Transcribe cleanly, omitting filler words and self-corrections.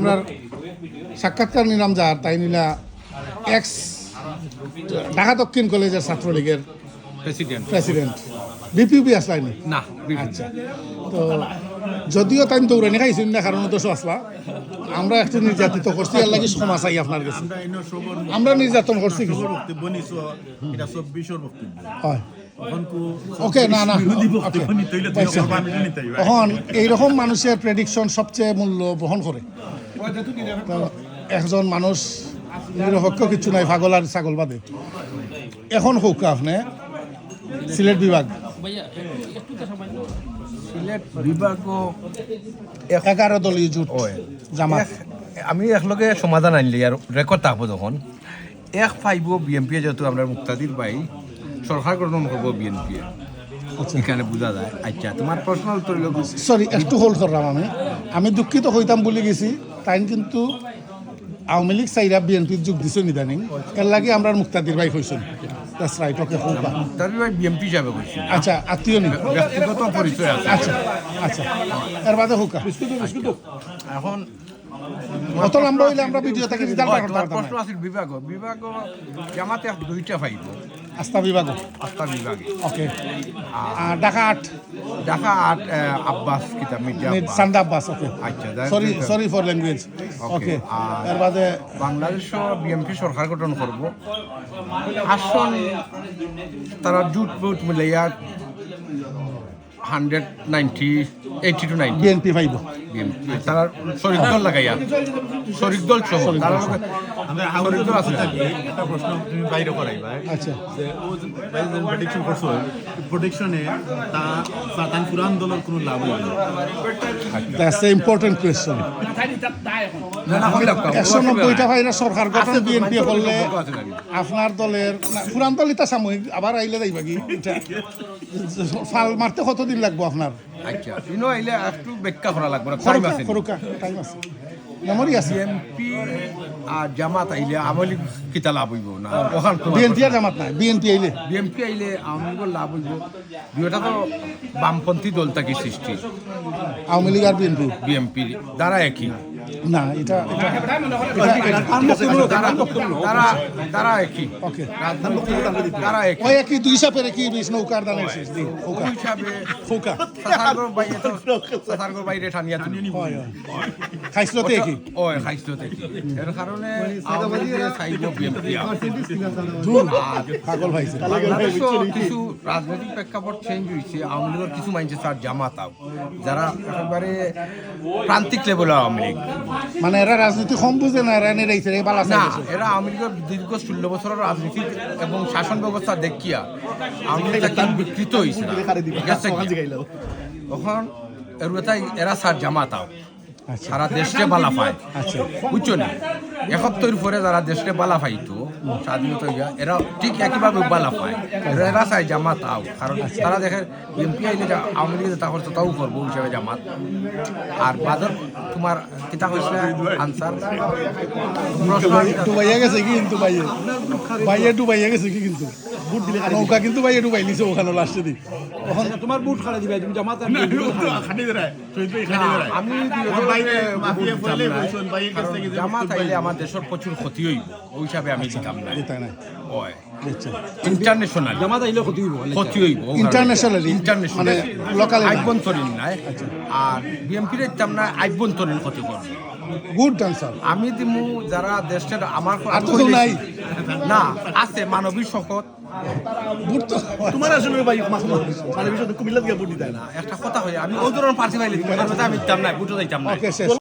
আমরা সাক্ষাৎকার নিলাম যার তাই নিলা এক্স ঢাকা দক্ষিণ কলেজের ছাত্রলীগের প্রেসিডেন্ট বিপিউবি আসলাইনি না আচ্ছা তো যদিও তাই দৌড়ানি খাইছি না কারণ তো আসলা আমরা একটু নির্যাতিত করছি এর লাগি ক্ষমা চাই আপনার কাছে আমরা নির্যাতন করছি কিছু হয় ওকে না না এখন এইরকম মানুষের প্রেডিকশন সবচেয়ে মূল্য বহন করে তো একজন মানুষ নিরপেক্ষ কিছু নাই পাগল আর ছাগল বাদে এখন হোক আপনি সিলেট বিভাগ সিলেট বিভাগও 11 দলীয় জোট জামাত আমি একলগে সমাধান আনলি আর রেকর্ড থাকবো যখন এক পাইব বিএমপি যেহেতু আমরা মুক্তাদির ভাই সরকার গঠন করবো বিএনপি এখানে বোঝা যায় আচ্ছা তোমার প্রশ্ন উত্তর সরি একটু হোল্ড করলাম আমি দুঃখিত হইতাম বলে গেছি তাই কিন্তু আওয়ামী লীগ চাইরা বিএনপির যোগ দিছে নিদানিং এর লাগে আমরা মুক্তাদির ভাই হয়েছেন দ্যাটস রাইট ওকে হোক মুক্তাদির ভাই বিএমপি যাবে কইছি আচ্ছা আত্মীয় নি ব্যক্তিগত পরিচয় আছে আচ্ছা আচ্ছা এর বাদে হোক এখন অত লম্বা হইলে আমরা ভিডিও থেকে রেজাল্ট করতে পারতাম প্রশ্ন আছে বিভাগ জামাতে দুইটা পাইব আস্থা বিভাগ আস্থা বিভাগে ওকে আর ঢাকা 8 আব্বাস কিতাব মির্জা সান্দা আব্বাস ওকে আচ্ছা সরি ফর ল্যাঙ্গুয়েজ ওকে এর বাদে বাংলাদেশ বিএনপি সরকার গঠন করব আসন তারা জুট বুট মিলাইয়া 80 to 90 বিএনপি পাইব বিএনপি তারা শরিক দল লাগাইয়া শরিক দল সহ তারা শরিক দল আছে একটা প্রশ্ন তুমি বাইরে করাইবা আচ্ছা যে ও বাইরে প্রেডিকশন করছো প্রেডিকশনে তার পুরান দলের কোনো লাভ হইল দ্যাটস এ ইম্পর্টেন্ট কোয়েশ্চন 190টা ভাইরা সরকার গঠন বিএনপি করলে আপনার দলের পুরান দল এটা সাময়িক আবার আইলে যাইবা কি ফাল মারতে কতদিন লাগবো আপনার আচ্ছা ইনো আইলে একটু ব্যাখ্যা করা লাগবে টাইম আছে মেমোরি আছে বিএনপি আর জামাত আইলে আওয়ামী লীগ কিতা লাভ হইব না ওখান বিএনপি আর জামাত নাই বিএনপি আইলে আওয়ামী লীগের লাভ হইব দুইটা তো বামপন্থী দল থাকি সৃষ্টি আওয়ামী লীগ আর বিএনপি দ্বারা একই না এটা তারা একই ওকে তারা একই ওই একই দুই সাপের একই বিষ নৌকার দানের শেষ দি ওই হিসাবে খোকা সাতারগর বাইরে ঠানিয়া তুমি খাইছলতে একই ওই খাইছলতে একই এর কারণে আওয়ামী লীগের চাইব বিএনপি পাগল ভাইছে কিছু রাজনৈতিক প্রেক্ষাপট চেঞ্জ হয়েছে আওয়ামী লীগের কিছু মাইন্ডসে স্যার জামাত যারা একেবারে প্রান্তিক লেভেলের আওয়ামী লীগ মানে এরা রাজনীতি কম বুঝে না এরা নেড়াইছে এই বালা না এরা আওয়ামী লীগের দীর্ঘ 16 বছরের রাজনীতি এবং শাসন ব্যবস্থা দেখিয়া আওয়ামী লীগ বিকৃত হয়েছে তখন এরা স্যার জামাত সারা দেশকে বালা পায় বুঝছো না 71 পরে যারা দেশকে বালা পাইতো স্বাধীনতা হইয়া এরা ঠিক একইভাবে বালা পায় এরা চায় জামাত কারণ তারা দেখে এমপি আইলে আওয়ামী লীগে তা করতো তাও করবো হিসাবে জামাত আর বাদর তোমার কিতা হয়েছে আনসার ডুবাইয়া গেছে কি কিন্তু বাইয়ে ডুবাইয়া গেছে কি কিন্তু বুট দিলে নৌকা কিন্তু বাইয়ে ডুবাই লিছে ওখানে লাস্টে দি ওখানে তোমার বুট খাড়া দিবে তুমি জামাত আমি জামাত আইলে আমার দেশের প্রচুর ক্ষতি হইব ওই হিসাবে আমি দিতাম না ইন্টারন্যাশনাল জামাত আইলে ক্ষতি হইব ইন্টারন্যাশনালি মানে লোকাল আভ্যন্তরীণ নাই আর বিএমপির দিতাম না আভ্যন্তরীণ ক্ষতি করব গুড আনসার আমি দিমু যারা দেশের আমার নাই না আছে মানবিক শপথ তোমার আসলে ভাই মানে বিষয় কুমিল্লা থেকে বুট দিতে না একটা কথা হয় আমি ওই ধরনের পার্টি পাইলে আমি দিতাম না বুটও দিতাম না